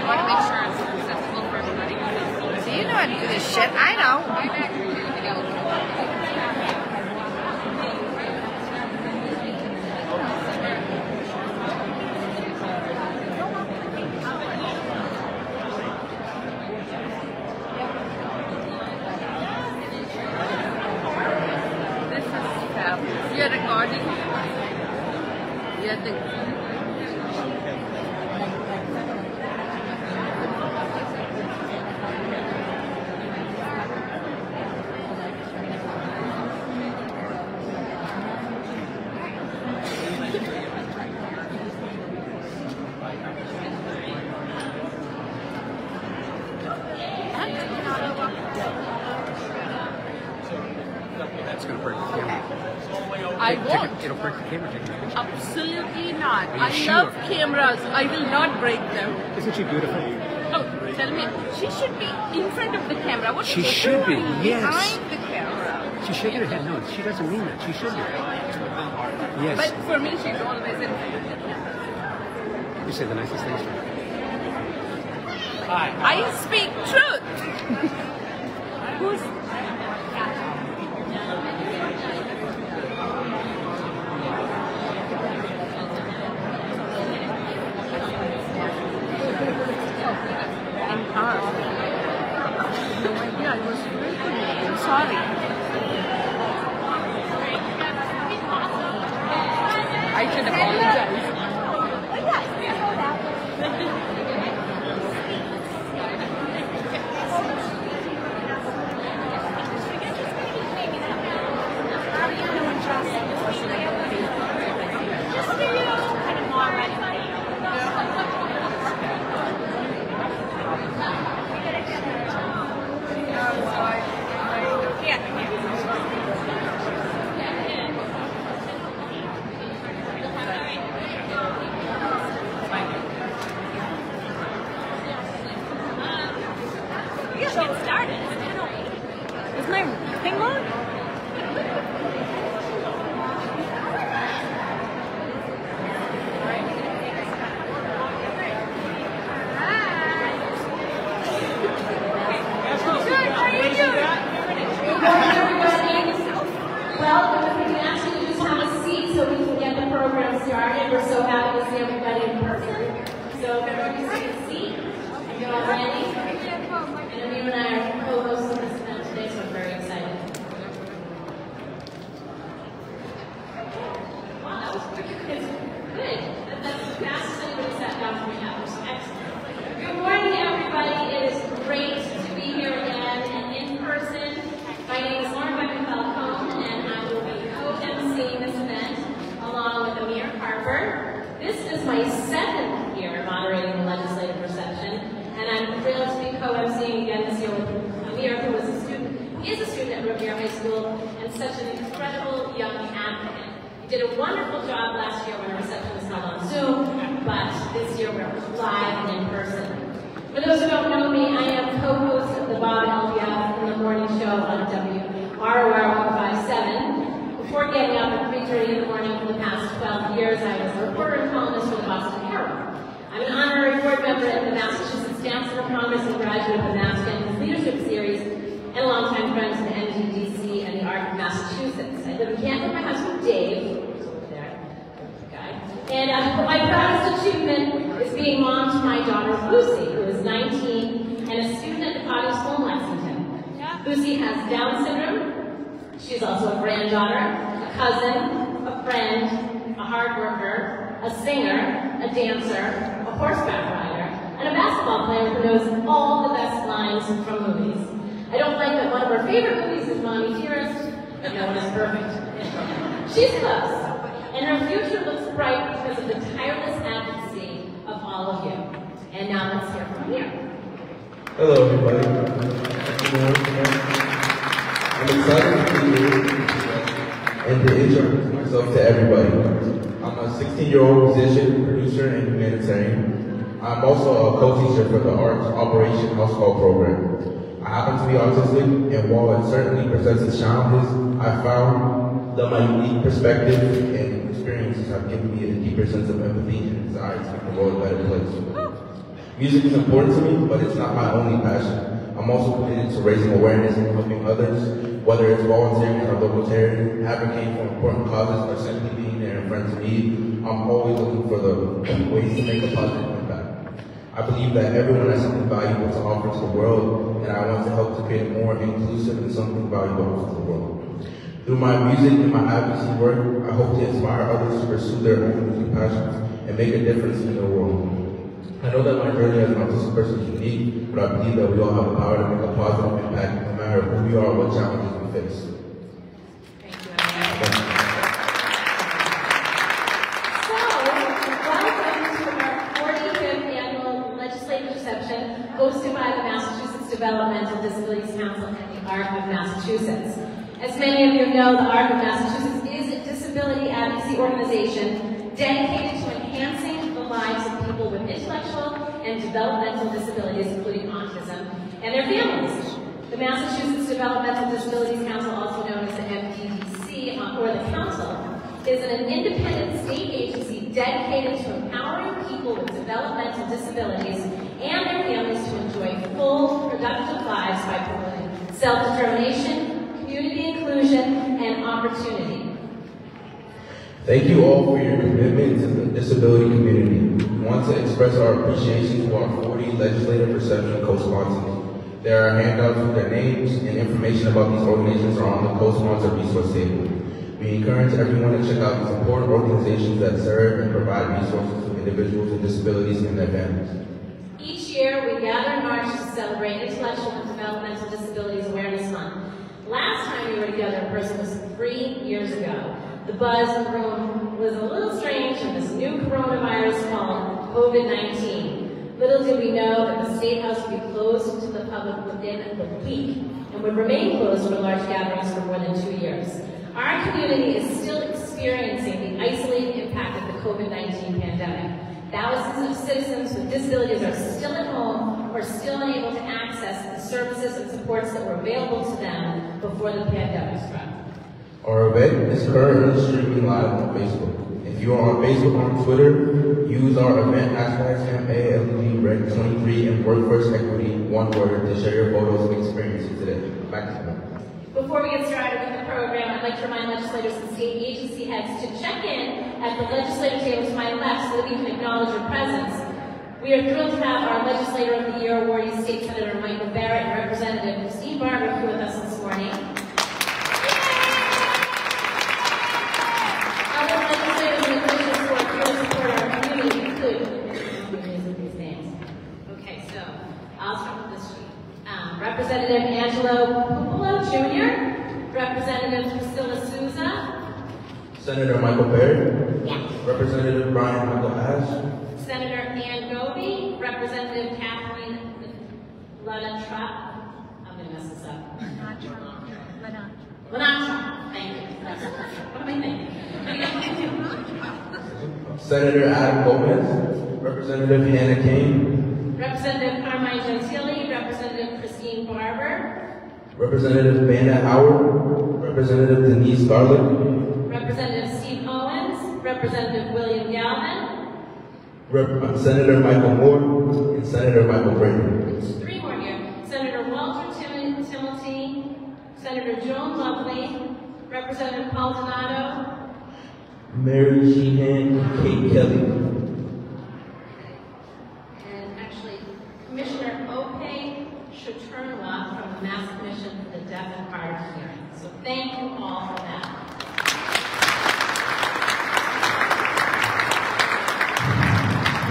want to make sure it's accessible for everybody. So you know how to do this shit. I know. You're recording? Yeah, That's going to break the camera. I won't. It'll break the camera taking a picture. Absolutely not. I sure? love cameras. I will not break them. Isn't she beautiful? Oh, tell me. She should be in front of the camera. What She is should be, doing yes. behind the camera? She's shaking her head. No, she doesn't mean that. She should be. Yes. But for me, she's always in front of the camera. You say the nicest things to her. I speak truth. Who's... Sorry. I should apologize. Harper. This is my 7th year moderating the Legislative reception, and I'm thrilled to be co-emceeing again this year with Amir, who is a student at Revere High School and such an incredible young advocate. He did a wonderful job last year when our reception was held on Zoom, but this year we're live and in person. For those who don't know me, I am co-host of the Bob LBF in the morning show on WROR 157. Before getting up at 3:30 in the morning for the past 12 years, I was a reporter and columnist for the Boston Herald. I'm an honorary board member at the Massachusetts Dance Congress and graduate of the Mass Campus Leadership Series, and a longtime friend of the NGDC and the Art of Massachusetts. I live in Canton with my husband, Dave, there, guy. And my proudest achievement is being mom to my daughter, Lucy, who is 19 and a student at the Cottage School in Lexington. Lucy has Down syndrome. She's also a granddaughter, a cousin, a friend, a hard worker, a singer, a dancer, a horseback rider, and a basketball player who knows all the best lines from movies. I don't like that one of her favorite movies is Mommy Dearest, but no one is perfect. She's close, and her future looks bright because of the tireless advocacy of all of you. And now let's hear from Amir. Hello, everybody. I'm excited to be here and to introduce myself to everybody. I'm a 16-year-old musician, producer, and humanitarian. I'm also a co-teacher for the Arts Operation House Call program. I happen to be autistic, and while it certainly presents its challenges, I found that my unique perspective and experience have given me a deeper sense of empathy and desire to make the world a better place. Music is important to me, but it's not my only passion. I'm also committed to raising awareness and helping others, whether it's volunteering in our local charity, advocating for important causes, or simply being there in friends in need. I'm always looking for the ways to make a positive impact. I believe that everyone has something valuable to offer to the world, and I want to help to create a more inclusive and something valuable to the world. Through my music and my advocacy work, I hope to inspire others to pursue their own music passions and make a difference in the world. I know that my journey as an autistic person is unique, but I believe that we all have the power to make a positive impact no matter who we are or what challenges we face. Thank you, Amir. So, welcome to our 45th annual legislative reception hosted by the Massachusetts Developmental Disabilities Council and the ARC of Massachusetts. As many of you know, the ARC of Massachusetts is a disability advocacy organization dedicated to enhancing the lives of people with intellectual and developmental disabilities, including autism, and their families. The Massachusetts Developmental Disabilities Council, also known as the MDDC, or the Council, is an independent state agency dedicated to empowering people with developmental disabilities and their families to enjoy full, productive lives by promoting self-determination, community inclusion, and opportunity. Thank you all for your commitment to the disability community. We want to express our appreciation to our 40 legislative reception co-sponsors. There are handouts with their names and information about these organizations are on the co-sponsor resource table. We encourage everyone to check out these important organizations that serve and provide resources to individuals with disabilities and their families. Each year, we gather in March to celebrate Intellectual and Developmental Disabilities Awareness Month. Last time we were together in person was 3 years ago. The buzz in the room was a little strange in this new coronavirus called COVID-19. Little did we know that the State House would be closed to the public within the week and would remain closed for large gatherings for more than 2 years. Our community is still experiencing the isolating impact of the COVID-19 pandemic. Thousands of citizens with disabilities are still at home or still unable to access the services and supports that were available to them before the pandemic struck. Our event is currently streaming live on Facebook. If you are on Facebook or on Twitter, use our event hashtags MALED23 and Workforce Equity, one word, to share your photos and experiences today. Back to you. Before we get started with the program, I'd like to remind legislators and state agency heads to check in at the legislative table to my left so that we can acknowledge your presence. We are thrilled to have our Legislator of the Year awardee, State Senator Michael Barrett, and Representative Steve Barber here with us this morning. Other legislators and officials who are here to support our community include these names. Okay, so I'll start with this sheet. Representative Angelo Pupolo Jr., Representative Priscilla Souza, Senator Michael Barrett, yes. Representative Brian Michael Ash, Senator Ann Goby, Representative Kathleen Lenatra. I'm going to mess this up. Lenatra. Thank you. What am I thinking? Senator Adam Gomez, Representative Hannah Kane, Representative Carmine Gentili, Representative Christine Barber, Representative Vanna Howard, Representative Denise Garlick, Representative Steve Owens, Representative William Galvin, Senator Michael Moore, and Senator Michael Brady. 3 more here. Senator Walter Timothy, Senator Joan Lovely, Representative Paul Donato, Mary Sheehan, Kate Kelly. And actually, Commissioner Ope Shaturnwa from the Mass Commission for the Deaf and Hard of Hearing. So thank you all for that.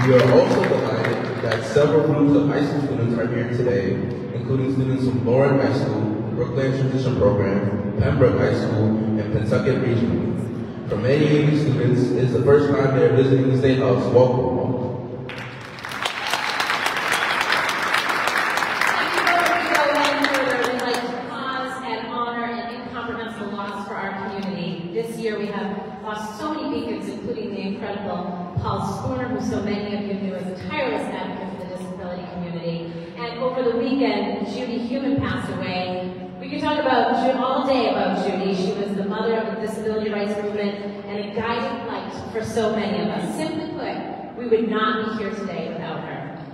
We are also delighted that several groups of high school students are here today, including students from Lawrence High School, Brookland Transition Program, Pembroke High School, and Pentucket Regional. For many of these students, it is the first time they are visiting the State House. Welcome. This year we have lost so many beacons, including the incredible Paul Spooner, who so many of you knew as a tireless advocate for the disability community. And over the weekend, Judy Human passed away. We We could talk about all day about Judy. She was the mother of the disability rights movement and a guiding light for so many of us. Simply put, we would not be here today without her.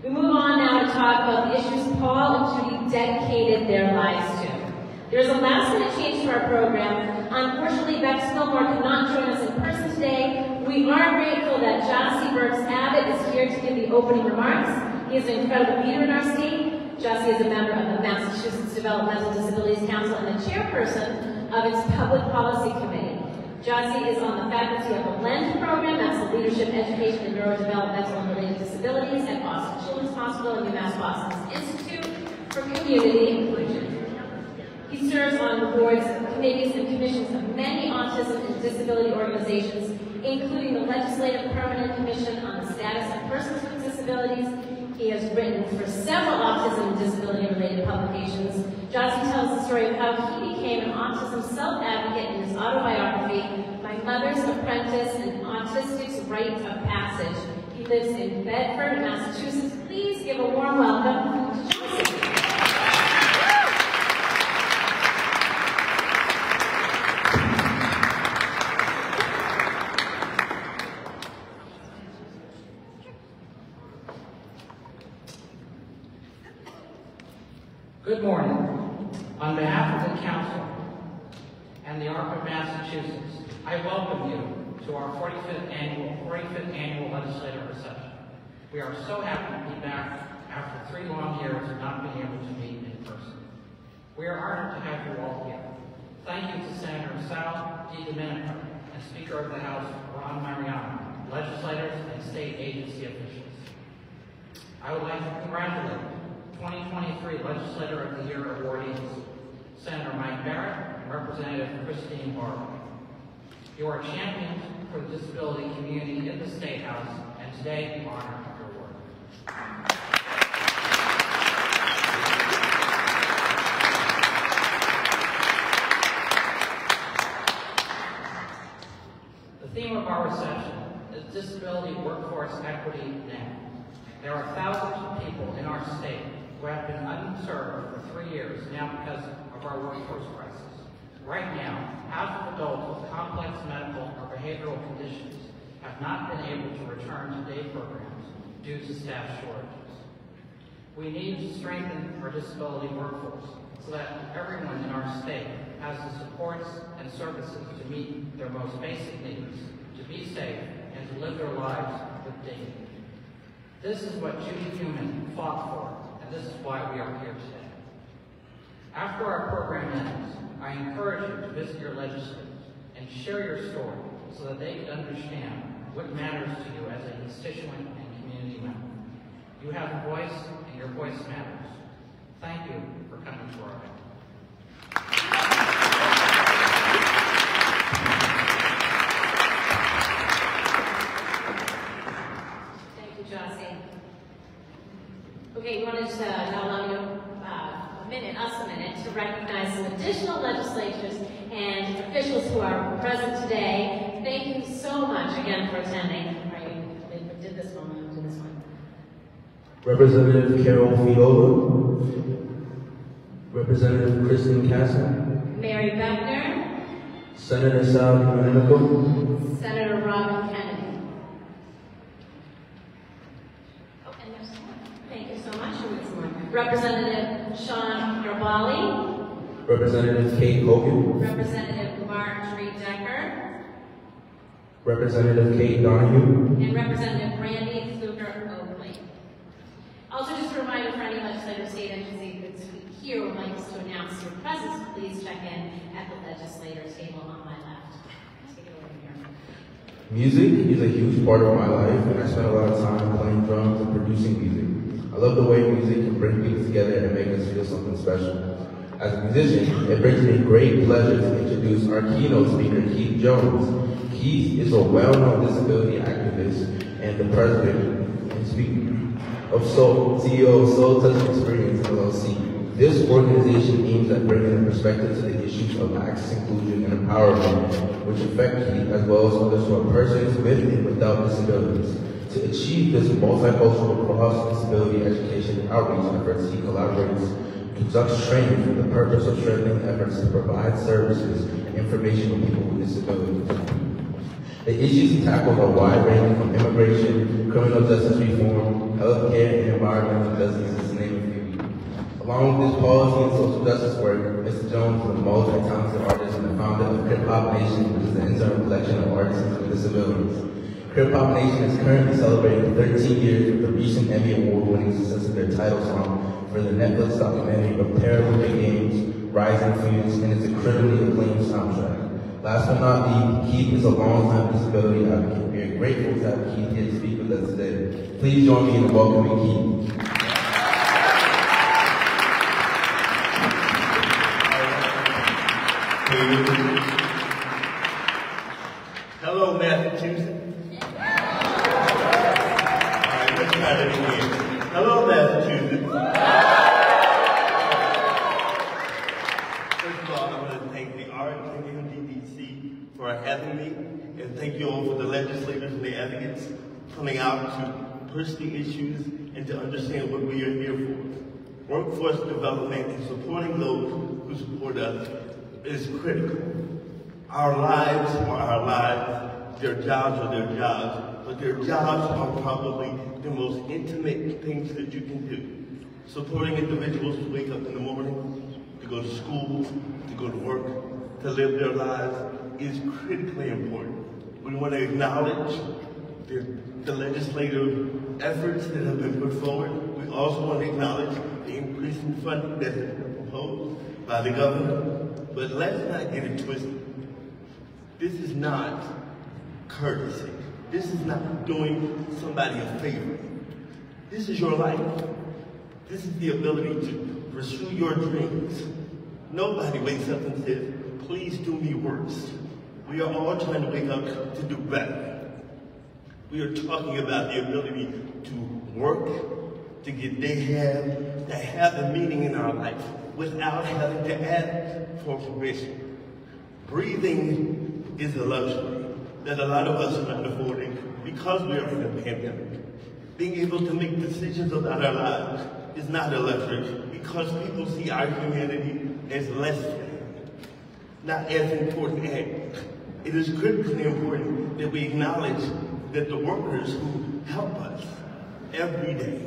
We move on now to talk about the issues Paul and Judy dedicated their lives to. There's a last-minute change to our program. Unfortunately, Beck Skillmore cannot join us in person today. We are grateful that Gyasi Burks-Abbott is here to give the opening remarks. He is an incredible leader in our state. Gyasi is a member of the Massachusetts Developmental Disabilities Council and the chairperson of its Public Policy Committee. Gyasi is on the faculty of the LEND program, that's the Leadership, Education, and Neurodevelopmental and Related Disabilities at Boston Children's Hospital and UMass Boston's Institute for Community Inclusion. He serves on the boards, committees, and commissions of many autism and disability organizations, including the Legislative Permanent Commission on the Status of Persons with Disabilities. He has written for several autism and disability-related publications. Gyasi tells the story of how he became an autism self-advocate in his autobiography, My Mother's Apprentice and Autistic's Rite of Passage. He lives in Bedford, Massachusetts. Please give a warm welcome to Gyasi. Good morning. On behalf of the Council and the ARC of Massachusetts, I welcome you to our 45th annual legislative reception. We are so happy to be back after 3 long years of not being able to meet in person. We are honored to have you all here. Thank you to Senator Sal DiDomenico and Speaker of the House Ron Mariano, legislators and state agency officials. I would like to congratulate 2023 Legislator of the Year awardees, Senator Mike Barrett and Representative Christine Barber. You are champions for the disability community in the State House, and today we honor your work. The theme of our reception is Disability Workforce Equity Now. There are thousands of people in our state who have been unserved for 3 years now because of our workforce crisis. Right now, half of adults with complex medical or behavioral conditions have not been able to return to day programs due to staff shortages. We need to strengthen our disability workforce so that everyone in our state has the supports and services to meet their most basic needs, to be safe, and to live their lives with dignity. This is what Judy Heumann fought for, and this is why we are here today. After our program ends, I encourage you to visit your legislators and share your story so that they can understand what matters to you as a constituent and community member. You have a voice, and your voice matters. Thank you for coming to our event. Okay, we wanted to now allow you a minute to recognize some additional legislators and officials who are present today. Thank you so much again for attending. We did this one, we'll do this one. Representative Carol Fiola, Representative Kristen Castle, Mary Beckner, Senator Sal DiDomenico, Senator Robin Kennedy. Thank you so much. Representative Sean Garbali, Representative Kate Hogan, Representative Marjorie Decker, Representative Kate Donahue, and Representative Randy Fluker Oakley. Also, just a reminder for any legislative state agency that's here would like us to announce your presence, please check in at the legislator table on my left. Take it over here. Music is a huge part of my life, and I spend a lot of time playing drums and producing music. I love the way music can bring people together and make us feel something special. As a musician, it brings me great pleasure to introduce our keynote speaker, Keith Jones. Keith is a well-known disability activist and the president and speaker of CEO of Soul Touch Experience, LLC. This organization aims at bringing a perspective to the issues of access, inclusion, and empowerment, which affect Keith as well as others who are persons with and without disabilities. To achieve this multicultural cross-disability education and outreach efforts, he collaborates conducts training for the purpose of strengthening efforts to provide services and information to people with disabilities. The issues tackled are wide-ranging from immigration, criminal justice reform, healthcare, and environmental justice, to name a few. Along with this policy and social justice work, Mr. Jones is a multi-talented artist and the founder of Crip-Hop-Nation, which is an internal collection of artists with disabilities. Crip-Hop-Nation is currently celebrating 13 years with the recent Emmy Award-winning success of their title song for the Netflix documentary of Paralympic Games, Rising Feuds, and its incredibly acclaimed soundtrack. Last but not least, Keith is a long-time disability advocate. We are grateful to have Keith here to speak with us today. Please join me in welcoming Keith. Hello, Massachusetts. All right, let's try that again. Hello, Massachusetts. First of all, I want to thank the RNDDC for having me, and thank you all for the legislators and the advocates coming out to push the issues and to understand what we are here for. Workforce development and supporting those who support us is critical. Our lives are our lives, their jobs are their jobs, but their jobs are probably the most intimate things that you can do. Supporting individuals to wake up in the morning, to go to school, to go to work, to live their lives is critically important. We want to acknowledge the legislative efforts that have been put forward. We also want to acknowledge the increase in funding that has been proposed by the governor. But let's not get it twisted. This is not courtesy. This is not doing somebody a favor. This is your life. This is the ability to pursue your dreams. Nobody wakes up and says, please do me worse. We are all trying to wake up to do better. We are talking about the ability to work, to get to have a meaning in our life without having to ask for permission. Breathing is a luxury that a lot of us are not affording because we are in a pandemic. Being able to make decisions about our lives is not a luxury because people see our humanity as less than, not as important as. It is critically important that we acknowledge that the workers who help us every day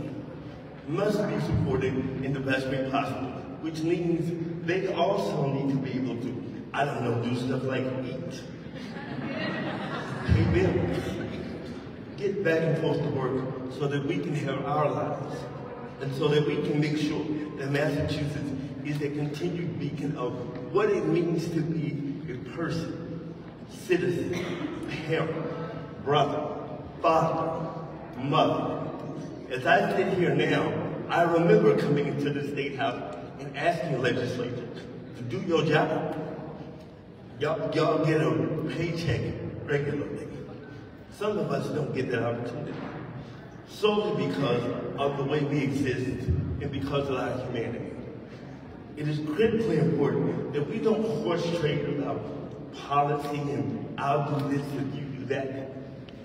must be supported in the best way possible, which means they also need to be able to, I don't know, do stuff like eat, pay bills, get back and forth to work so that we can have our lives, and so that we can make sure that Massachusetts is a continued beacon of what it means to be a person, citizen, parent, brother, father, mother. As I sit here now, I remember coming into the State House and asking legislators to do your job. Y'all get a paycheck regularly. Some of us don't get that opportunity, solely because of the way we exist and because of our humanity. It is critically important that we don't horse trade about policy and I'll do this if you do that.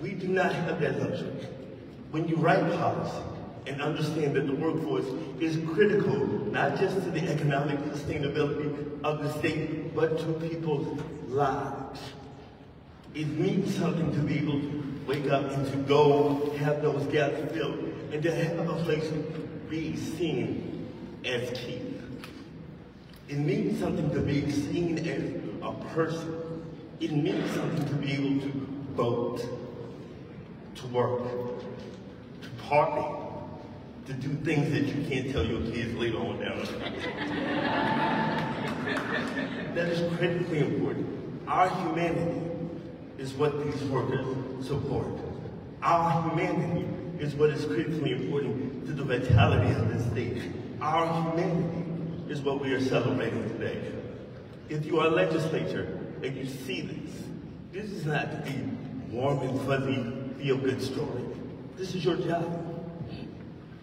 We do not have that luxury. When you write policy and understand that the workforce is critical, not just to the economic sustainability of the state, but to people's lives. It means something to be able to wake up and to go have those gaps filled and to have a place to be seen as Keith. It means something to be seen as a person. It means something to be able to vote, to work, to party, to do things that you can't tell your kids later on down the street. That is critically important. Our humanity is what these workers support. Our humanity is what is critically important to the vitality of this state. Our humanity is what we are celebrating today. If you are a legislator and you see this is not a warm and fuzzy feel-good story. This is your job.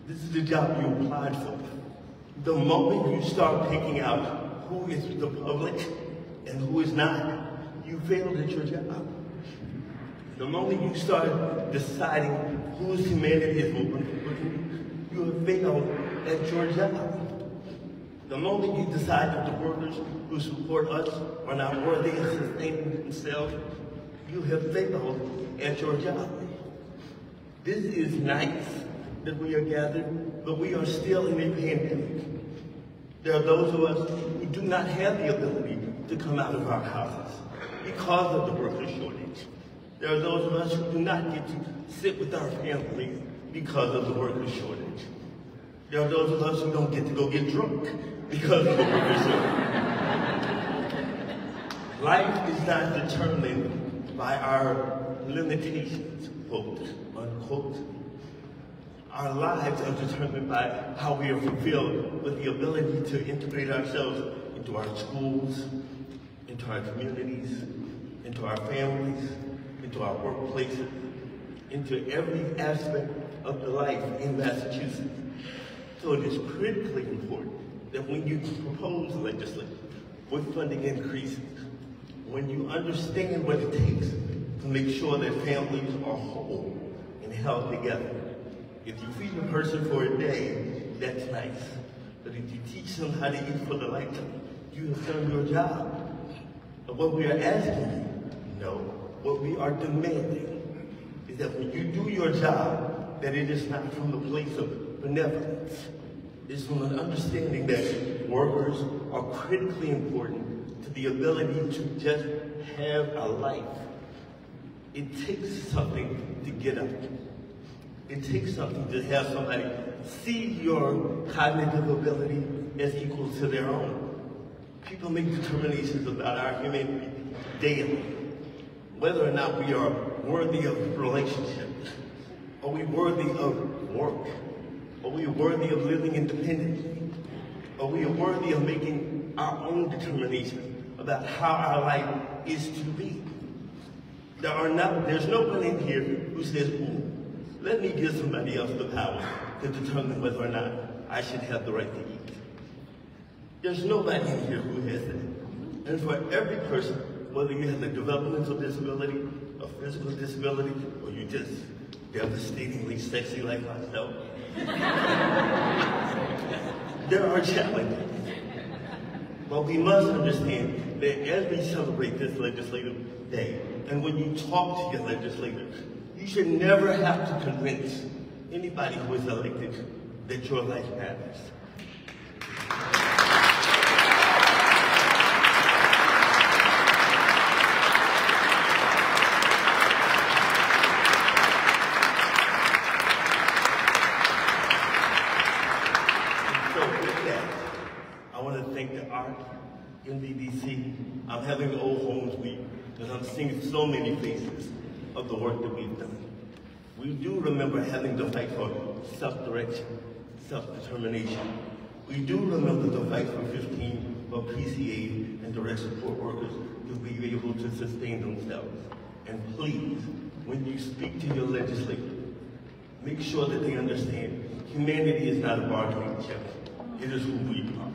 This is the job you applied for. The moment you start picking out who is the public and who is not, you failed at your job. The moment you start deciding whose humanity is important, you have failed at your job. The moment you decide that the workers who support us are not worthy of sustaining themselves, you have failed at your job. This is nice that we are gathered, but we are still in a pandemic. There are those of us who do not have the ability to come out of our houses because of the worker shortage. There are those of us who do not get to sit with our families because of the worker shortage. There are those of us who don't get to go get drunk because of the worker shortage. Life is not determined by our limitations, quote, unquote. Our lives are determined by how we are fulfilled with the ability to integrate ourselves into our schools, into our communities, into our families, into our workplaces, into every aspect of the life in Massachusetts. So it is critically important that when you propose legislation with funding increases, when you understand what it takes to make sure that families are whole and held together. If you feed a person for a day, that's nice. But if you teach them how to eat for the lifetime, you have done your job. But what we are asking you, no, what we are demanding is that when you do your job, that it is not from the place of benevolence. It's from an understanding that workers are critically important to the ability to just have a life. It takes something to get up. It takes something to have somebody see your cognitive ability as equal to their own. People make determinations about our humanity daily. Whether or not we are worthy of relationships, are we worthy of work, are we worthy of living independently, are we worthy of making our own determination about how our life is to be. There's no one in here who says, ooh, let me give somebody else the power to determine whether or not I should have the right to eat. There's nobody in here who has that. And for every person, whether you have a developmental disability, a physical disability, or you're just devastatingly sexy like myself, there are challenges. But we must understand that as we celebrate this legislative day, and when you talk to your legislators, you should never have to convince anybody who is elected that your life matters. NBDC, I'm having Old Homes Week, and I'm seeing so many faces of the work that we've done. We do remember having to fight for self-direction, self-determination. We do remember the fight for 15 for PCA and direct support workers to be able to sustain themselves. And please, when you speak to your legislator, make sure that they understand humanity is not a bargaining chip. It is who we are.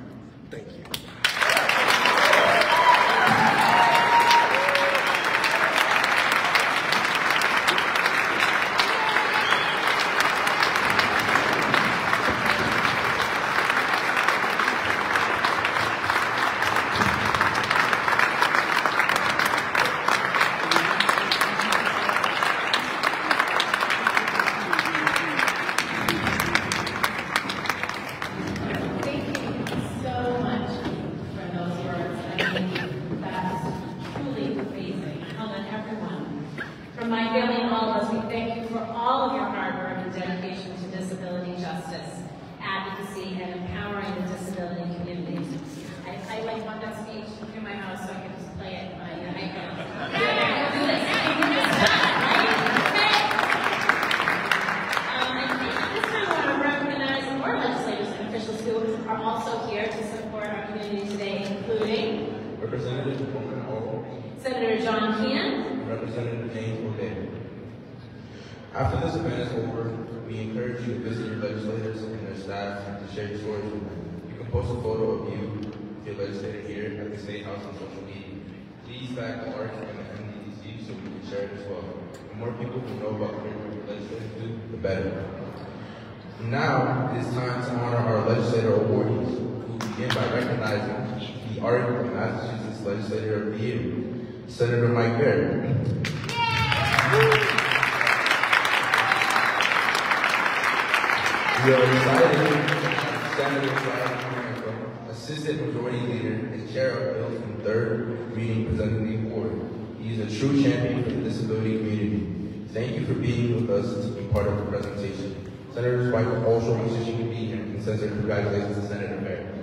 Thank you. After this event is over, we encourage you to visit your legislators and their staff and to share your stories with them. You can post a photo of you with your legislator here at the State House on social media. Please tag the ARC and the MDDC so we can share it as well. The more people who know about what your legislators do, the better. Now, it is time to honor our legislator awardees, who will be begin by recognizing the art of Massachusetts Legislator of the Year, Senator Mike Barrett. We are excited that Senator DiDomenico, Assistant Majority Leader and Chair of Bills from Third Reading, presenting the award. He is a true champion for the disability community. Thank you for being with us to be part of the presentation. Senator's wife also wishes she could be here and sends her congratulations to Senator Barrett.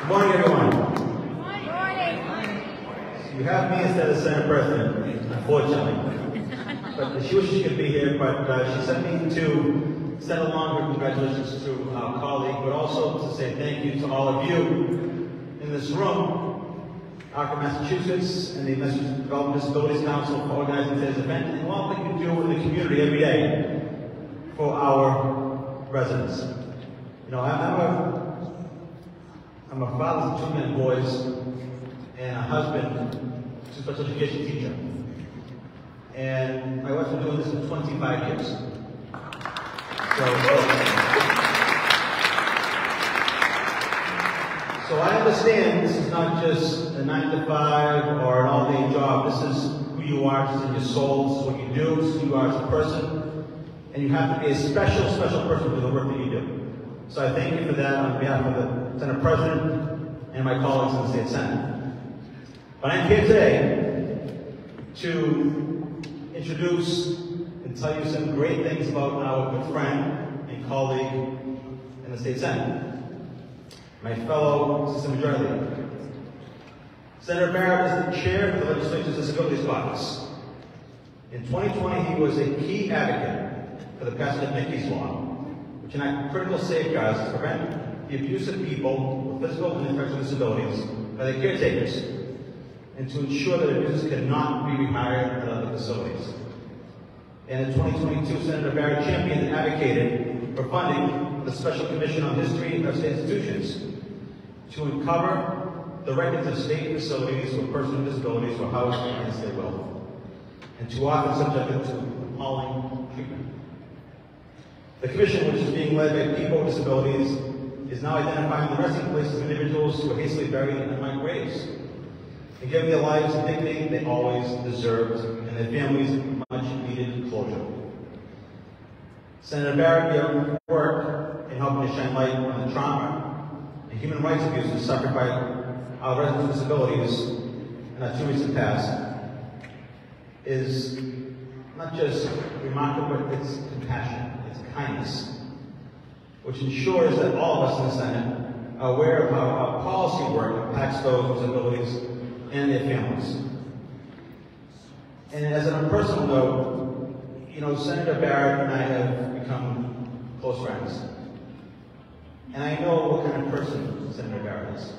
Good morning, everyone. You have me instead of Senate President, unfortunately. But she wishes she could be here, but she sent me to send along her congratulations to our colleague, but also to say thank you to all of you in this room, Harper, Massachusetts, and the Developmental Disabilities Council for organizing today's event, and all that you do in the community every day for our residents. You know, I'm a father to 2 young boys and a husband to a special education teacher. And my wife's been doing this for 25 years. So I understand this is not just a 9 to 5 or an all-day job. This is who you are, this is in your soul, this is what you do, this is who you are as a person. And you have to be a special, special person for the work that you do. So I thank you for that on behalf of the Senate President and my colleagues in the State Senate. But I'm here today to introduce and tell you some great things about our good friend and colleague in the State Senate, my fellow Assistant Majority Leader. Senator Barrett is the chair of the Legislature's Disabilities Caucus. In 2020, he was a key advocate for the passage of Mickey's Law, which enacted critical safeguards to prevent the abuse of people with physical and intellectual disabilities by their caretakers, and to ensure that abusers cannot be rehired at other facilities. And in 2022, Senator Barrett championed and advocated for funding the Special Commission on History of State Institutions to uncover the records of state facilities where persons with disabilities were housed against their will, and too often subjected to appalling treatment. The commission, which is being led by people with disabilities, is now identifying the resting places of individuals who were hastily buried in unmarked graves, and giving their lives the dignity they always deserved, and their families much needed closure. Senator Barrett, your work in helping to shine light on the trauma and human rights abuses suffered by our residents with disabilities in our 2 recent past is not just remarkable, but it's compassion, it's kindness, which ensures that all of us in the Senate are aware of how our policy work impacts those with disabilities and their families. And as on a personal note, you know, Senator Barrett and I have become close friends. And I know what kind of person Senator Barrett is.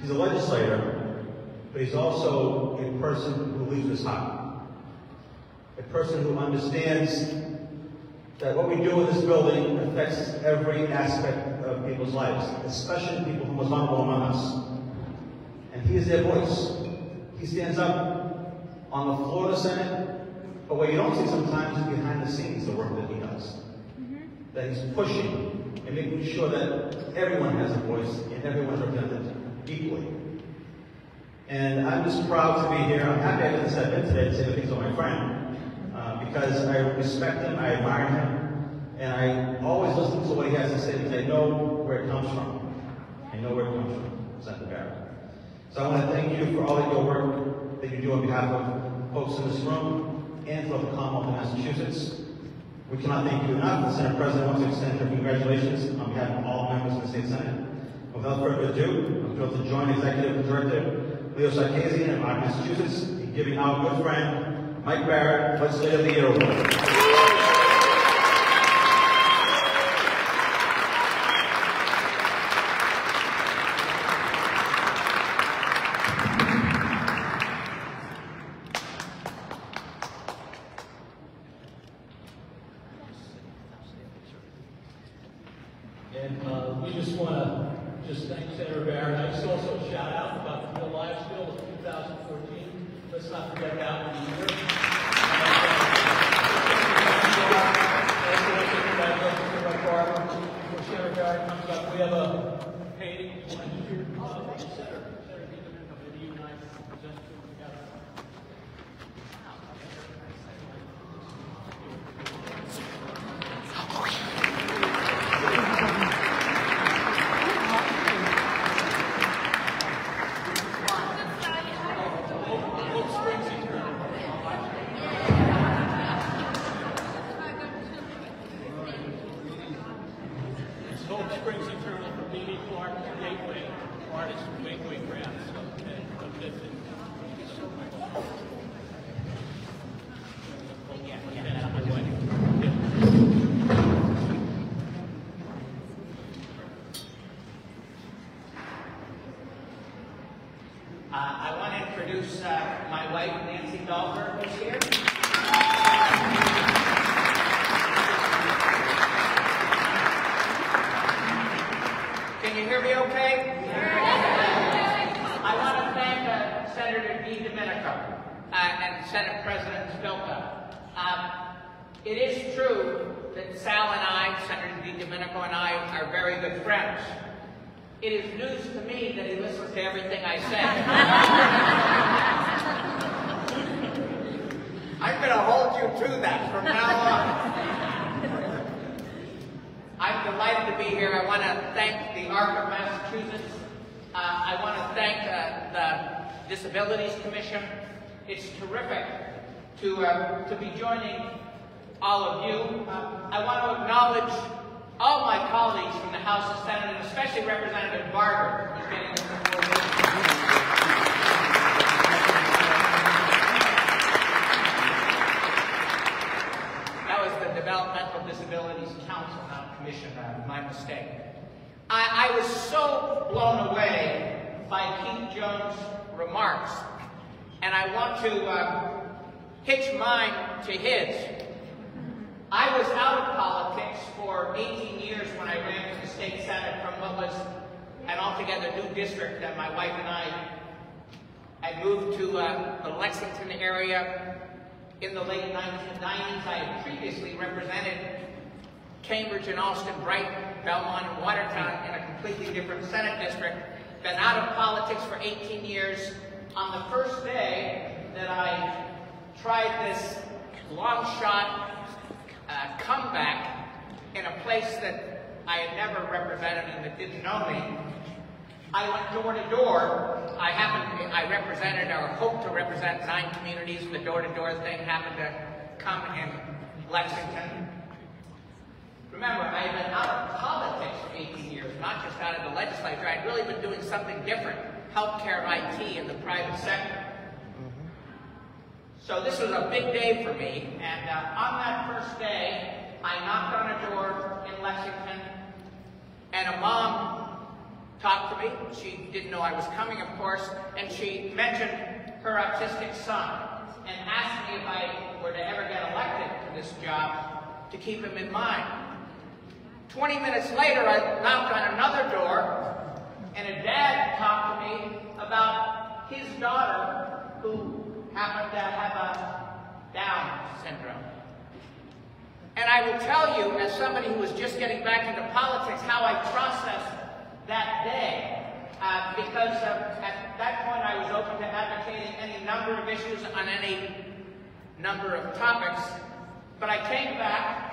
He's a legislator, but he's also a person who leads with his heart. A person who understands that what we do in this building affects every aspect of people's lives, especially people who are most vulnerable among us. And he is their voice. He stands up on the floor of the Senate, but what you don't see sometimes is behind the scenes the work that he does. That he's pushing and making sure that everyone has a voice and everyone is represented equally. And I'm just proud to be here. I'm happy I didn't step in today to say the things about my friend, because I respect him, I admire him, and I always listen to what he has to say because I know where it comes from. I know where it comes from, Senator Barrett. So I want to thank you for all of your work that you do on behalf of folks in this room and for the Commonwealth of Massachusetts. We cannot thank you enough. The Senate President wants to extend her congratulations on behalf of all members of the State Senate. Without further ado, I'm thrilled to join Executive Director Leo Sarkisian of Massachusetts in giving our good friend Mike Barrett Legislator of the Year Award. And we just want to thank Senator Barrett. I just also a shout out about the Real Lives Bill of 2014. Let's not forget that one either. Barrett comes up, we have a painting of the center. Senator DiDomenico, maybe you and I can present to him together. I want to introduce my wife, Nancy Barber, who's here. Can you hear me okay? I want to thank Senator DiDomenico and Senate President Spilka. It is true that Sal and I, Senator DiDomenico and I, are very good friends. It is news to me that he listens to everything I say. I'm going to hold you to that from now on. I'm delighted to be here. I want to thank the ARC of Massachusetts. I want to thank the Disabilities Commission. It's terrific to be joining all of you. I want to acknowledge all my colleagues from the House and Senate, and especially Representative Barber, who's getting this before me. That was the Developmental Disabilities Council, not Commission, my mistake. I was so blown away by Keith Jones' remarks, and I want to hitch mine to his. I was out of politics for 18 years when I ran for the state senate from what was an altogether new district that my wife and I moved to the Lexington area in the late 1990s. I had previously represented Cambridge and Allston, Brighton, Belmont, and Watertown in a completely different senate district. Been out of politics for 18 years. On the first day that I tried this long shot comeback in a place that I had never represented and that didn't know me, I went door to door. I represented or hoped to represent 9 communities. The door-to-door thing happened to come in Lexington. Remember, I had been out of politics for 18 years, not just out of the legislature. I'd really been doing something different, healthcare, IT, in the private sector. So this was a big day for me, and on that first day, I knocked on a door in Lexington, and a mom talked to me. She didn't know I was coming, of course, and she mentioned her autistic son, and asked me if I were to ever get elected to this job, to keep him in mind. 20 minutes later, I knocked on another door, and a dad talked to me about his daughter, who happened to have a Down syndrome. And I will tell you, as somebody who was just getting back into politics, how I processed that day. Because at that point I was open to advocating any number of issues on any number of topics. But I came back.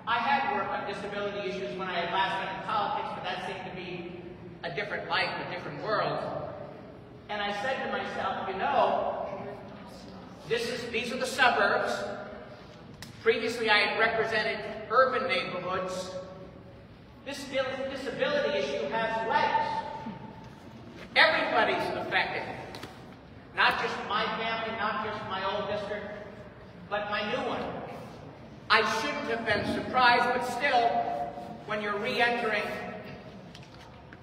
I had worked on disability issues when I had last been in politics, but that seemed to be a different life, a different world. And I said to myself, you know, these are the suburbs. Previously, I had represented urban neighborhoods. This disability issue has legs. Everybody's affected. Not just my family, not just my old district, but my new one. I shouldn't have been surprised, but still, when you're re-entering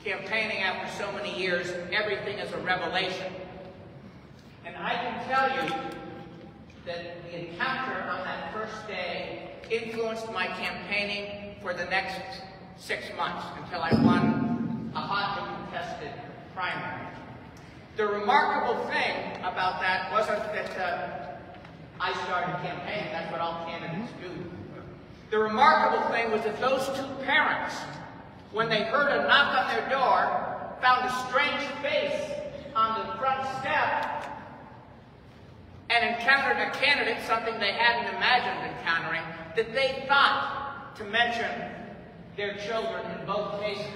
campaigning after so many years, everything is a revelation. And I can tell you that the encounter on that first day influenced my campaigning for the next 6 months until I won a hotly contested primary. The remarkable thing about that wasn't that I started campaigning. That's what all candidates do. The remarkable thing was that those 2 parents when they heard a knock on their door, found a strange face on the front step, and encountered a candidate, something they hadn't imagined encountering, that they thought to mention their children in both cases.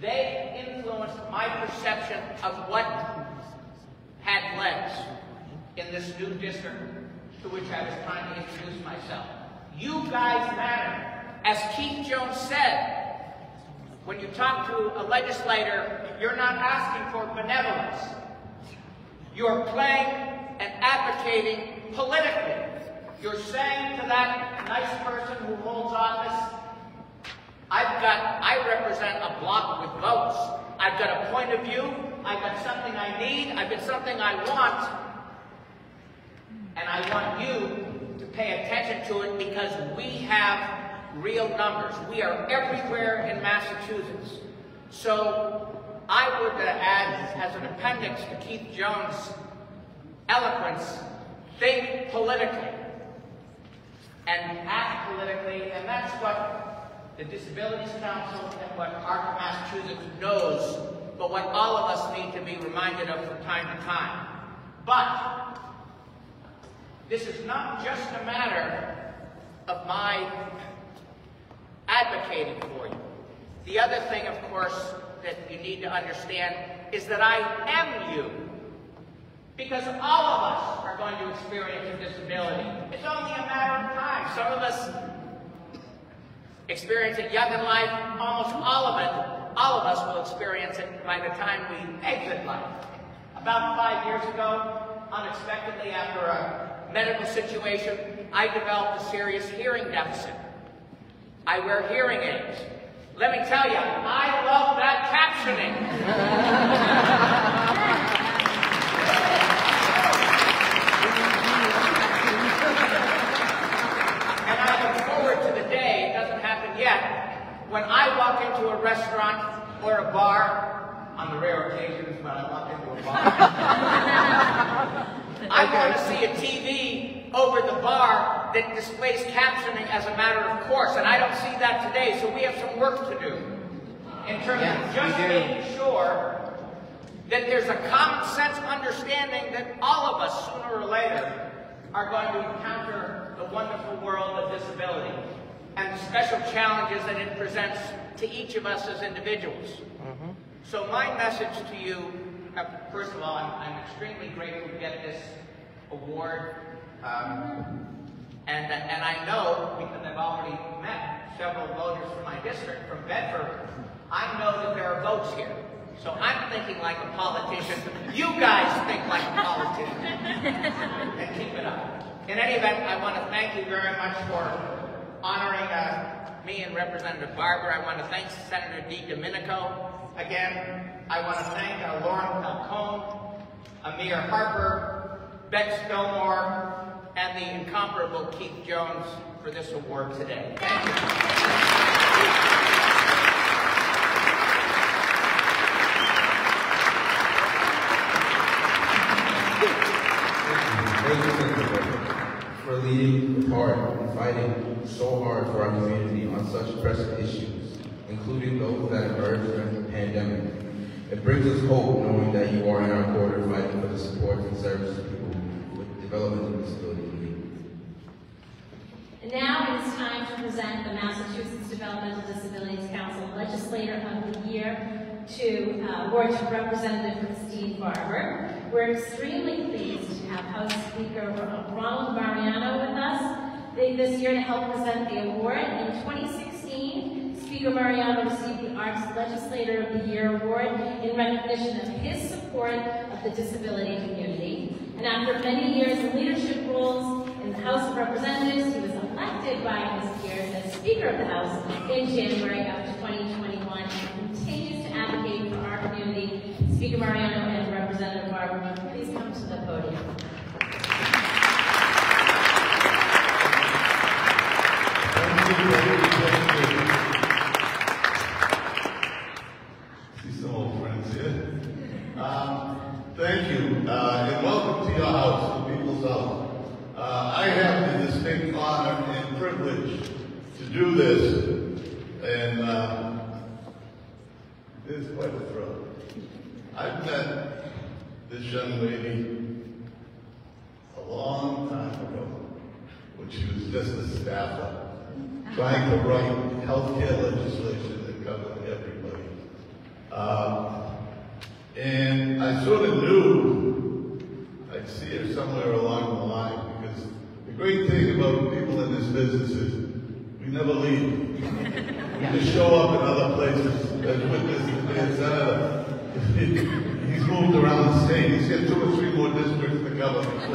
They influenced my perception of what had legs in this new district to which I was trying to introduce myself. You guys matter. As Keith Jones said, when you talk to a legislator, you're not asking for benevolence. You're playing and advocating politically. You're saying to that nice person who holds office, I represent a bloc with votes. I've got a point of view. I've got something I need. I've got something I want. And I want you to pay attention to it because we have real numbers. We are everywhere in Massachusetts. So I would add, as an appendix to Keith Jones' eloquence, think politically and act politically, and that's what the Disabilities Council and what Harper, Massachusetts knows, but what all of us need to be reminded of from time to time. But this is not just a matter of my advocating for you. The other thing, of course, that you need to understand is that I am you. Because all of us are going to experience a disability. It's only a matter of time. Some of us experience it young in life, almost all of us will experience it by the time we exit life. About 5 years ago, unexpectedly after a medical situation, I developed a serious hearing deficit. I wear hearing aids. Let me tell you, I love that captioning. And I look forward to the day, it doesn't happen yet, when I walk into a restaurant or a bar, on the rare occasions when I walk into a bar, I want to see a TV over the bar that displays captioning as a matter of course, and I don't see that today, so we have some work to do in terms of just making sure that there's a common sense understanding that all of us, sooner or later, are going to encounter the wonderful world of disability and the special challenges that it presents to each of us as individuals. So my message to you, first of all, I'm extremely grateful to get this award. And I know, because I've already met several voters from my district, from Bedford, I know that there are votes here. So I'm thinking like a politician. You guys think like a politician. And keep it up. In any event, I want to thank you very much for honoring me and Representative Barber. I want to thank Senator DiDomenico. Again, I want to thank Falcone, Amir, Harper, Beck Stillmore, and the incomparable Keith Jones for this award today. Thank you. Thank you, Senator, for leading the part and fighting so hard for our community on such pressing issues, including those that emerged during the pandemic. It brings us hope knowing that you are in our corner fighting for the support and service of people with developmental disability needs. And now it is time to present the Massachusetts Developmental Disabilities Council Legislator of the Year award to Representative Christine Barber. We're extremely pleased to have House Speaker Ronald Mariano with us this year to help present the award. In 2016, Speaker Mariano received the Arts Legislator of the Year award in recognition of his support of the disability community. And after many years in leadership roles in the House of Representatives, he was elected by his peers as Speaker of the House in January of 2021 and continues to advocate for our community. Speaker Mariano and Representative Barber, please come to the podium. See some old friends here. Thank you, and welcome to your house, the People's House. I have the distinct honor and privilege to do this, and quite a thrill. I've met this young lady a long time ago when she was just a staffer trying to write healthcare legislation that covered everybody. And I sort of knew I'd see her somewhere along the line, because the great thing about people in this business is we never leave. We just show up in other places. As witness and senator, he's moved around the state. He's got 2 or 3 more districts to cover before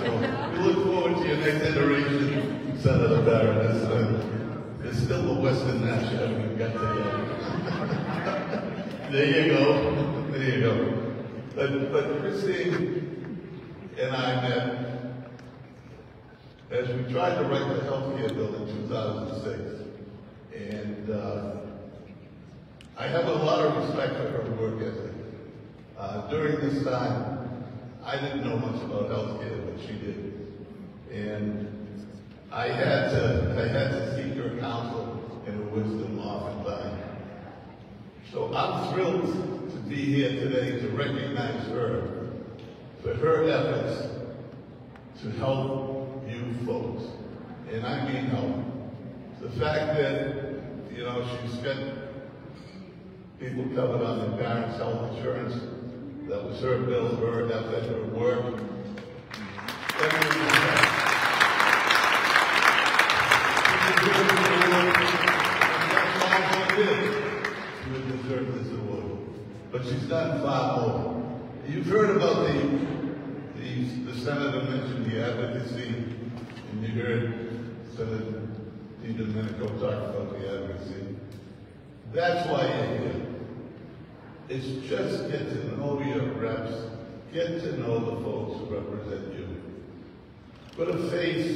so we look forward to your next iteration, Senator Barrett. It's still the Western National we've got together. There you go. There you go. But Christine and I met as we tried to write the healthcare bill in 2006. And I have a lot of respect for her work ethic. During this time, I didn't know much about healthcare, but she did. And I had to seek her counsel and her wisdom oftentimes. So I'm thrilled to be here today to recognize her for her efforts to help you folks. And I mean help. The fact that, you know, she's got people covered on their parents' health insurance, that was her bill, her effort, her work. She would deserve this award. But she's done far more. You've heard about the senator mentioned the advocacy, and you heard Senator DiDomenico talk about the advocacy. That's why you're here. It's just get to know your reps, get to know the folks who represent you. Put a face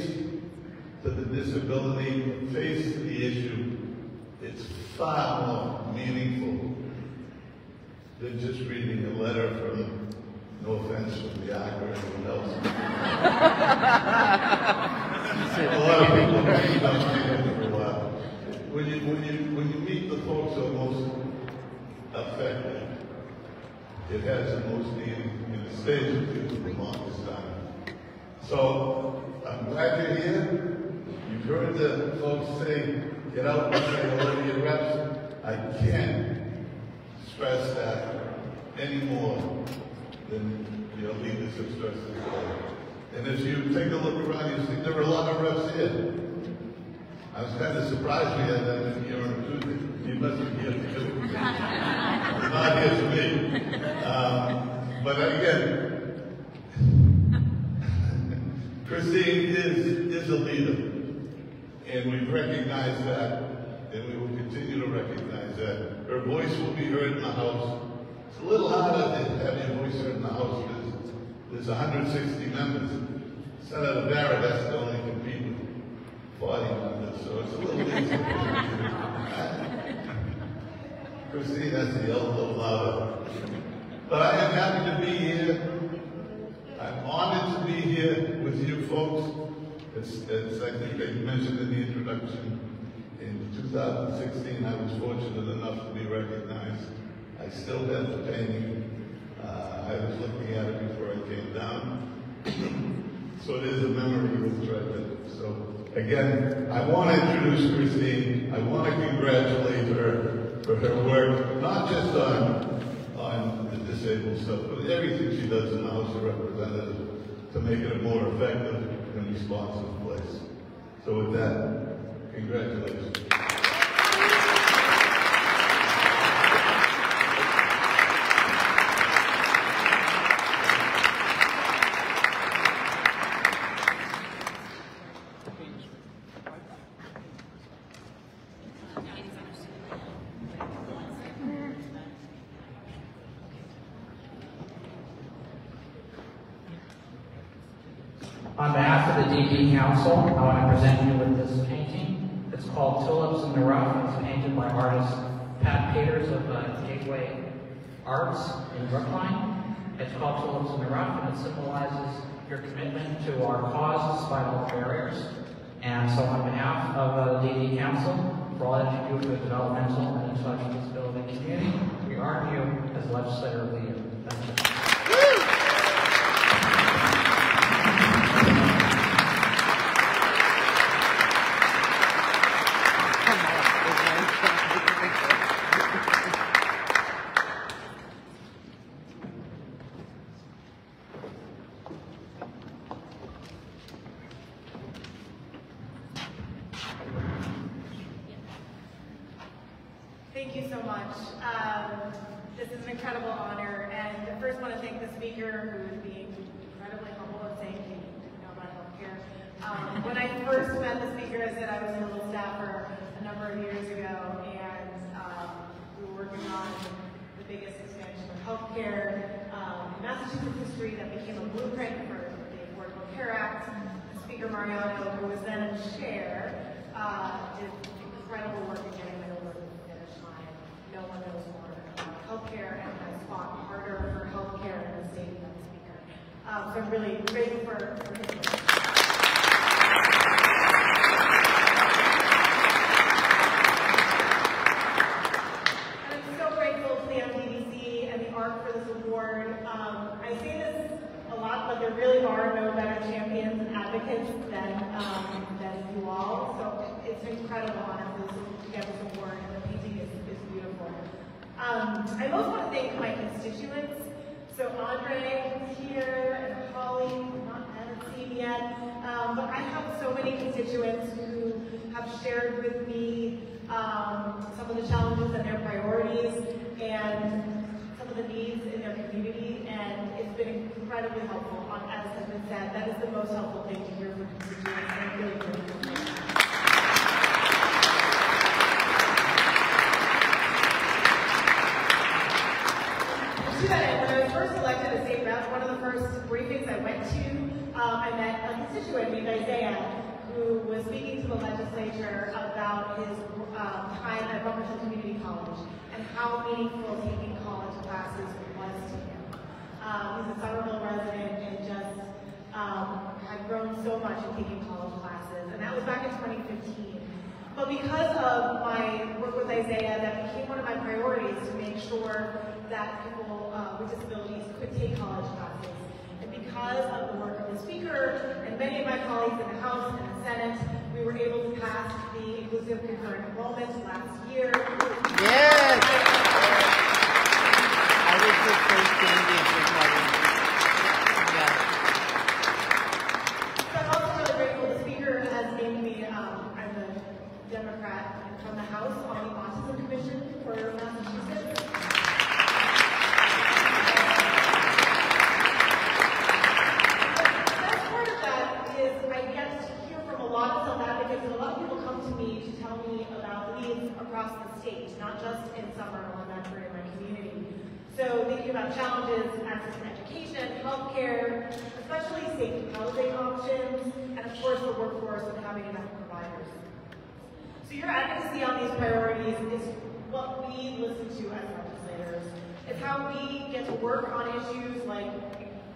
to the disability, face to the issue. It's far more meaningful than just reading a letter from, no offense, from the Acre or anyone else. A lot of people don't see that for a while. When you meet the folks who are most affected, it has the most meaning, and it stays with you for the longest time. So I'm glad you're here. You've heard the folks say, get out and say hello to your reps. I can't stress that any more than your leaders have stressed it today. And as you take a look around, you see there are a lot of reps here. I was kind of surprised we had that many here on Tuesday. You must be here too. It's not here to me. But again, Christine is a leader. And we've recognized that, and we will continue to recognize that. Her voice will be heard in the House. It's a little harder to have your voice heard in the House because there's 160 members. Senator Barrett has to only compete with 40 members, so it's a little easier. Christine has to yell a little louder. But I am happy to be here. I'm honored to be here with you folks. As I think I mentioned in the introduction, in 2016 I was fortunate enough to be recognized. I still have the painting. I was looking at it before I came down. So it is a memory with treasure. So again, I want to introduce Christine. I want to congratulate her for her work, not just on the disabled stuff, but everything she does in the House of Representatives to make it a more effective and responsive place. So with that, congratulations. On behalf of the DB Council, I want to present you with this painting. It's called Tulips in the Rough. It's painted by artist Pat Peters of Gateway Arts in Brookline. It's called Tulips in the Rough, and it symbolizes your commitment to our cause despite all the barriers. And so on behalf of the DB Council, for all that you do for the developmental and intellectual disability community. We honor you as Legislator of the Year. Thank you. Thank you so much. This is an incredible honor, and I first want to thank the speaker who is being incredibly humble and saying, "Hey, you know about healthcare." When I first met the speaker, I said I was a little staffer a number of years ago, and we were working on the biggest expansion of healthcare in Massachusetts history that became a blueprint for the Affordable Care Act. The speaker, Mariano, who was then in chair, did incredible work in getting it over the finish line. No one knows more about healthcare, and has fought harder for healthcare in the state than the speaker. So I'm really grateful for his work. And I'm so grateful to the MDDC and the ARC for this award. I say this a lot, but there really are no better champions and advocates than you all. So it's an incredible honor to get this award, and the painting is beautiful. I most want to thank my constituents. So Andre is here, and Holly, haven't seen yet. But I have so many constituents who have shared with me some of the challenges and their priorities, and some of the needs in their community, and it's been incredibly helpful. As has been said, that is the most helpful thing to hear from constituents, and I'm really grateful for that. When I was first elected as state rep, one of the first briefings I went to, I met a constituent named Isaiah, who was speaking to the legislature about his time at Beckham Community College and how meaningful taking college classes was to him. He's a Somerville resident and just had grown so much in taking college classes, and that was back in 2015. But because of my work with Isaiah, that became one of my priorities to make sure that people with disabilities could take college classes. And because of the work of the speaker and many of my colleagues in the House and the Senate, we were able to pass the inclusive concurrent enrollment last year. Yes! I was the first Indian to tell you. Yeah. So I'm also really grateful the speaker has named me, I'm a Democrat from the House on the Autism Commission for Massachusetts. Across the state, not just in Summer Elementary in my community. So thinking about challenges, access to education, healthcare, especially safe housing options, and of course the workforce and having enough providers. So your advocacy on these priorities is what we listen to as legislators. It's how we get to work on issues like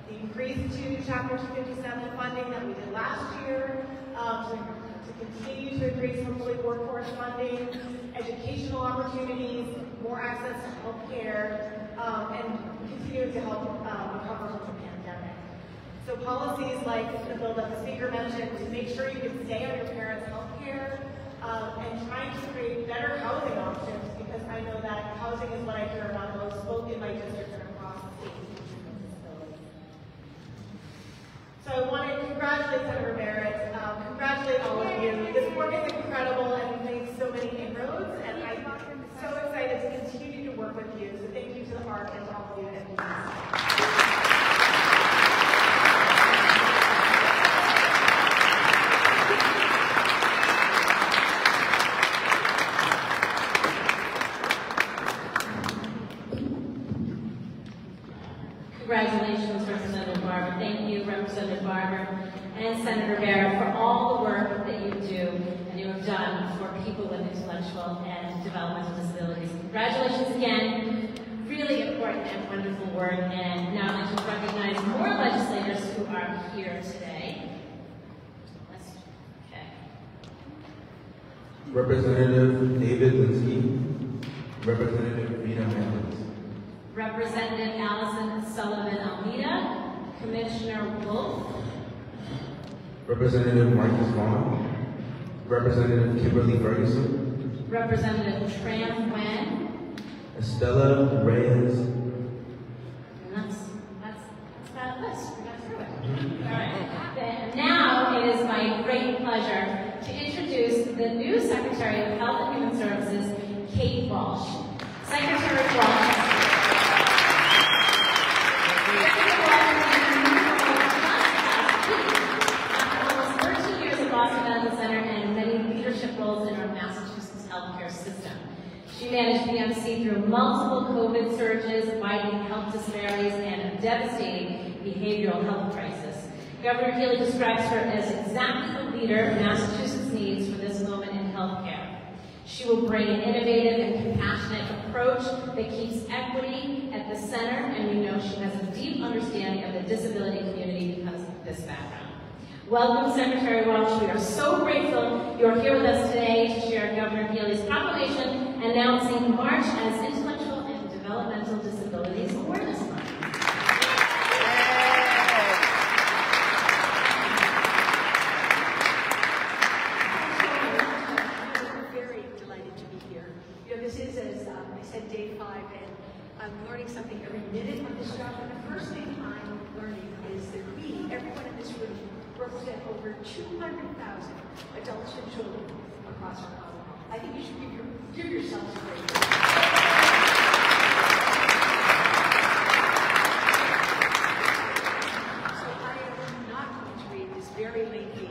the increase to Chapter 257 funding that we did last year, to continue to increase hopefully workforce funding, educational opportunities, more access to health care, and continue to help recover from the pandemic. So policies like the bill that the speaker mentioned to make sure you can stay on your parents' health care, and trying to create better housing options, because I know that housing is what I hear about most, both in my district and across the state. So I want to congratulate Senator Barrett, congratulate all of you. This work is incredible, and we've made so many inroads, and I'm so excited to continue to work with you. So thank you to the ARC and to all of you at Congratulations, Representative Barber. Thank you, Representative Barber and Senator Barrett, for all the work that you do and you have done for people with intellectual and developmental disabilities. Congratulations again. Really important and wonderful work. And now I'd like to recognize more legislators who are here today. Representative David Linsky. Representative Rita Mendez. Representative Allison Sullivan Almeida. Commissioner Wolf. Representative Marcus Vaughn. Representative Kimberly Ferguson. Representative Tran Nguyen. Estella Reyes. And that's that list. We got through it. All right. Then now it is my great pleasure to introduce the new Secretary of Health and Human Services, Kate Walsh. Secretary Walsh. After almost 13 years at Boston Medical Center and many leadership roles in our Massachusetts healthcare system. She managed BMC through multiple COVID surges, widening health disparities, and a devastating behavioral health crisis. Governor Healy describes her as exactly the leader Massachusetts needs for this moment in healthcare. She will bring an innovative and compassionate approach that keeps equity at the center, and we know she has a deep understanding of the disability community because of this background. Welcome, Secretary Walsh. We are so grateful you're here with us today to share Governor Healy's proclamation announcing March as Intellectual and Developmental Disabilities Awareness Month. This is, as I said, day 5, and I'm learning something every minute on this job. And the first thing I'm learning is that we, everyone in this room, represent over 200,000 adults and children across our Commonwealth. I think you should give yourselves a great deal. So I am not going to read this very lengthy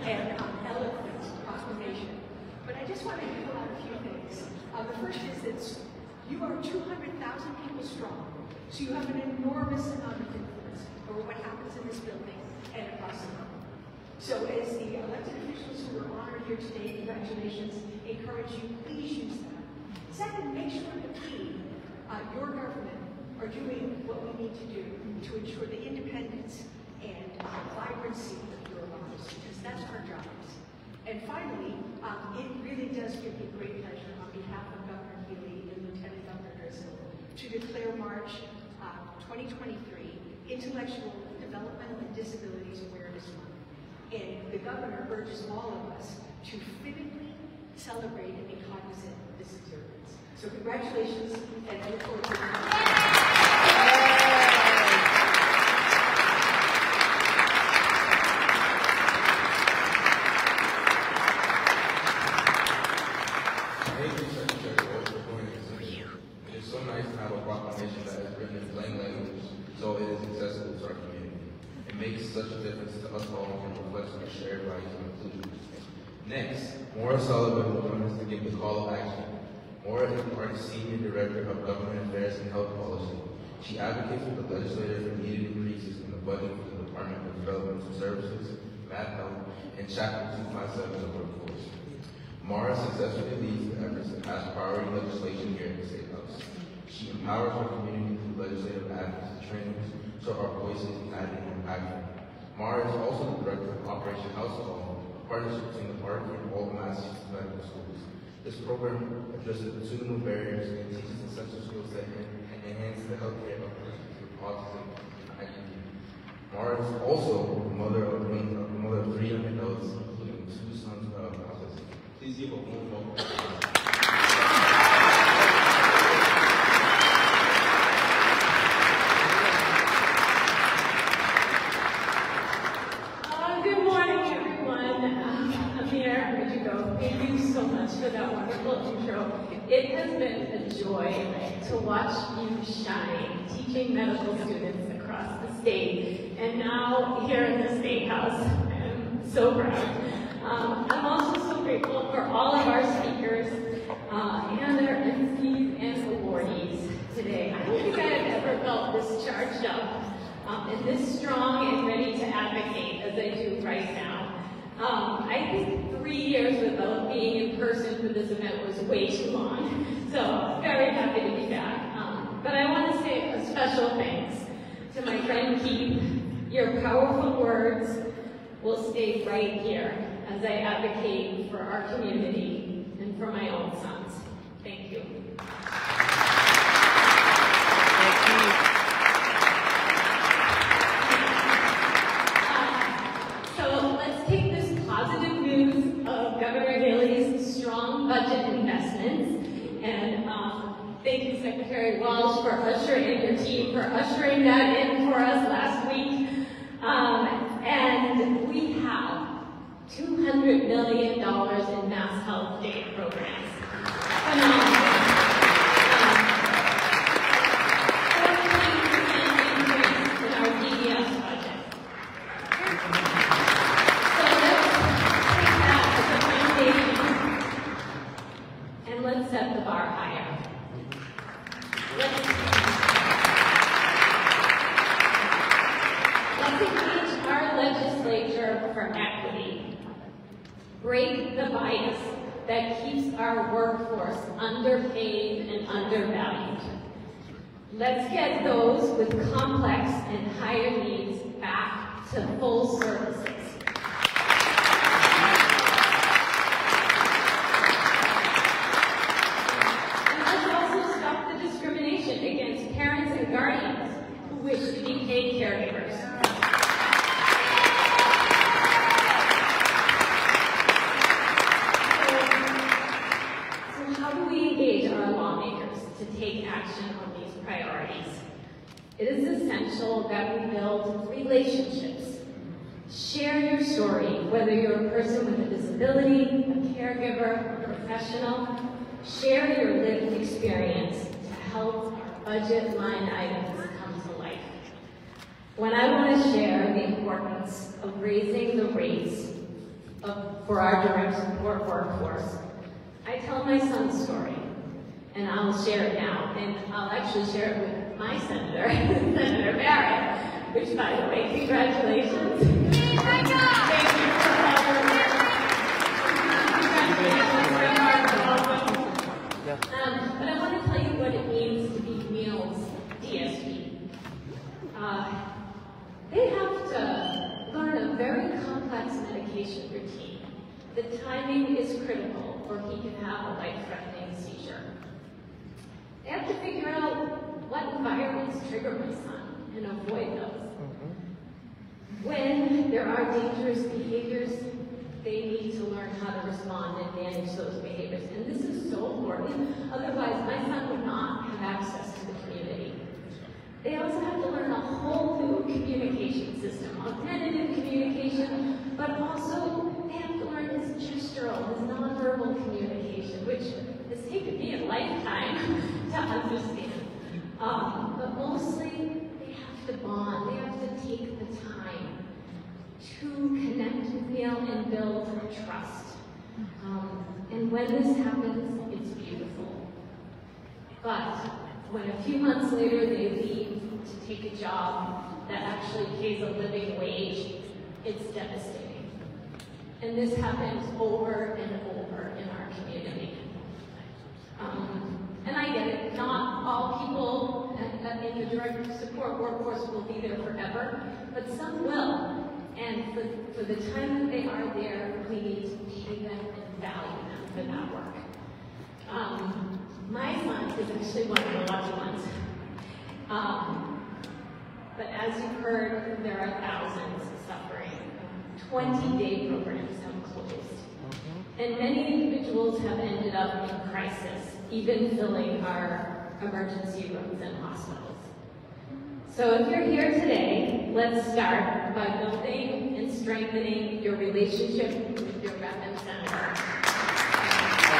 and eloquent proclamation, but I just want to give out a few things. The first is that you are 200,000 people strong, so you have an enormous amount of influence over what happens in this building and across the world. So as the elected officials who are honored here today, congratulations, encourage you, please use that. Second, make sure that we, your government, are doing what we need to do to ensure the independence and vibrancy of your lives, because that's our jobs. And finally, it really does give me great pleasure on behalf of Governor Healy and Lieutenant Governor Driscoll to declare March 2023 Intellectual, Developmental, and Disabilities Awareness Month. And the Governor urges all of us to vividly celebrate and be cognizant of this observance. So congratulations, and I look forward to such a difference to us all and reflects our shared values of inclusion. Next, Maura Sullivan will join us to give the call of action. Maura is the party's Senior Director of Government Affairs and Health Policy. She advocates with the legislator for needed increases in the budget for the Department of Developmental Services, Math Health, and Chapter 257 of the workforce. Maura successfully leads the efforts to pass priority legislation here at the State House. She empowers our community through legislative advocacy trainings so our voices united and impactful. Maura is also the Director of Operation House Call, a partnership between the party and all the Massachusetts medical schools. This program addresses attitudinal barriers and teaches essential skills that enhance the healthcare of persons with autism and IEP. Maura is also the mother of 3 young adults, including 2 sons of autism. Please give a warm welcome. For that wonderful intro. It has been a joy to watch you shine, teaching medical students across the state, and now here in the State House. I'm so proud. I'm also so grateful for all of our speakers and their MCs and awardees today. I don't think I have ever felt this charged up and this strong and ready to advocate as I do right now. I think 3 years without being in person for this event was way too long, so I'm very happy to be back. But I want to say a special thanks to my friend Keith. Your powerful words will stay right here as I advocate for our community for my own sons. Thank you. So let's take this positive news of Governor Daley's strong budget investments, and thank you, Secretary Walsh, for ushering your team for ushering that in for us last week. And we have $200 million in mass health day programs. Phenomenal. 14% increase in our DDS budget. So let's take that as a foundation and let's set the bar higher. Let's engage our legislature for equity. Break the bias that keeps our workforce underpaid and undervalued. Let's get those with complex and higher needs back to full services. And let's also stop the discrimination against parents and guardians who wish to be paid caregivers. Take action on these priorities. It is essential that we build relationships. Share your story, whether you're a person with a disability, a caregiver, a professional. Share your lived experience to help our budget line items come to life. When I want to share the importance of raising the rates for our direct support workforce, I tell my son's story. And I'll share it now, and I'll actually share it with my senator, Senator Barrett, which, by the way, congratulations. Thank you for all your work. Congratulations. But I want to tell you what it means to be Meals DSP. They have to learn a very complex medication routine. The timing is critical, or he can have a life-threatening seizure. They have to figure out what environments trigger my son and avoid those. When there are dangerous behaviors, they need to learn how to respond and manage those behaviors. And this is so important. Otherwise, my son would not have access to the community. They also have to learn a whole new communication system, alternative communication, but also they have to learn his gestural, his nonverbal communication, which has taken me a lifetime to understand. But mostly, they have to bond. They have to take the time to connect with Neil and build trust. And when this happens, it's beautiful. But when a few months later they leave to take a job that actually pays a living wage, it's devastating. And this happens over and over in our community. And I get it, not all people in the direct support workforce will be there forever, but some will. And for the time that they are there, we need to pay them and value them for that work. My son is actually one of the lucky ones. But as you've heard, there are thousands suffering. 20-day programs have closed. And many individuals have ended up in crisis, even filling our emergency rooms and hospitals. So if you're here today, let's start by building and strengthening your relationship with your rep and senator.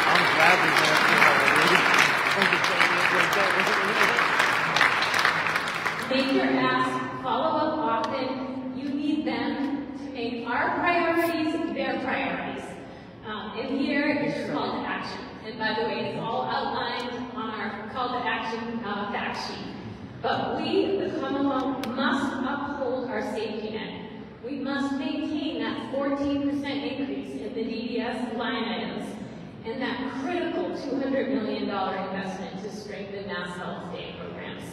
I'm glad we're going to Make your ask, follow up often. You need them to make our priorities their priorities. And here is your call to action. And by the way, it's all outlined on our call to action fact sheet. But we, the Commonwealth, must uphold our safety net. We must maintain that 14% increase in the DDS line items and that critical $200 million investment to strengthen mass health day programs.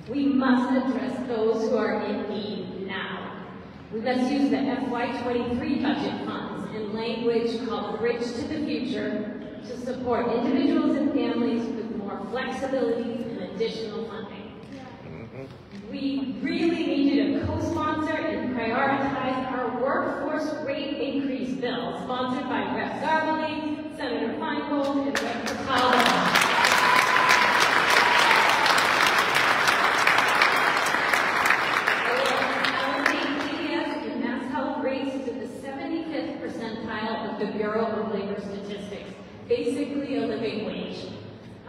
We must address those who are in need now. We must use the FY23 budget funds in language called Bridge to the Future to support individuals and families with more flexibility and additional funding. We really need you to co-sponsor and prioritize our workforce rate increase bill, sponsored by Rep. Garvely, Senator Feingold, and Rep. Cataldo. The Bureau of Labor Statistics, basically a living wage.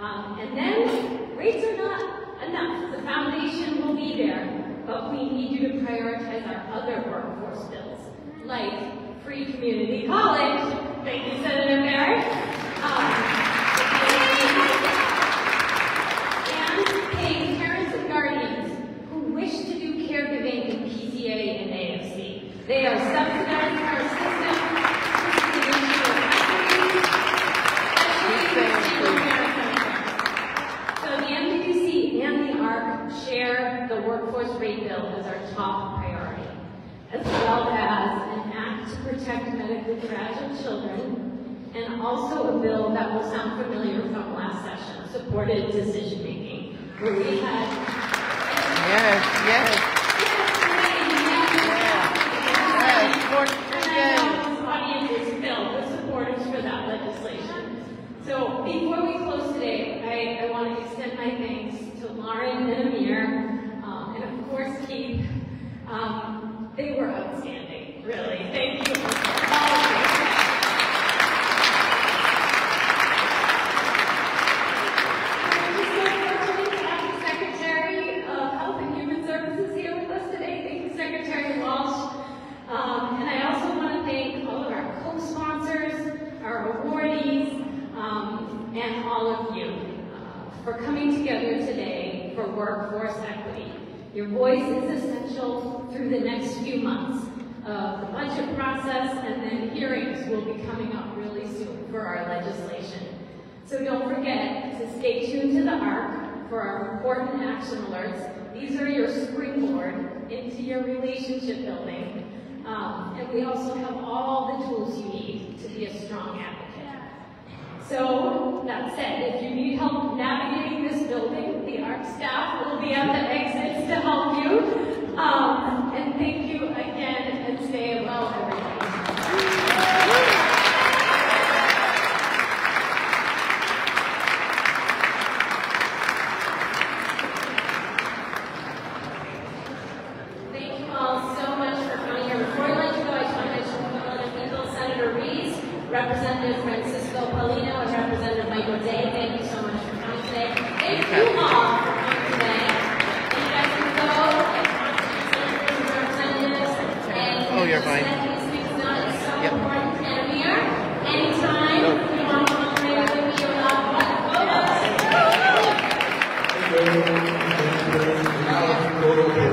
And then rates are not enough. The foundation will be there, but we need you to prioritize our other workforce bills, like free community college. Thank you, Senator Barrett. And paying parents and guardians who wish to do caregiving in PTA and AFC. They are subsidizing our system. So the MWC and the ARC share the workforce rate bill as our top priority, as well as an act to protect medically fragile children, and also a bill that will sound familiar from last session, supported decision making, where we had audience is filled with supporters for that legislation. So before we close today, I want to extend my thanks to Lauren and Amir, and of course Keith. They were outstanding, really. Thank you all. Secretary of Health and Human Services here with us today. Thank you, Secretary Walsh. And I also want to thank all of our co-sponsors, our awardees, and all of you for coming together today for workforce equity. Your voice is essential through the next few months of the budget process, and then hearings will be coming up really soon for our legislation. So don't forget to stay tuned to the ARC for our important action alerts. These are your springboard into your relationship building. And we also have all the tools you need to be a strong advocate. So, that said, if you need help navigating this building, the ARC staff will be at the exits to help you. And thank you again, and stay well, everybody. Thank you all so much for coming here. Before I let you go, I just want to mention Philadelphia Senator Rees, Representative Francisco Paulino, and Representative Michael Day. Thank you so much for coming today. Thank you all for coming today. And you guys can go and talk to your senators and representatives. And you're fine. It's so important. And Amir, anytime you want to come here with me, you're not welcome. Thank you.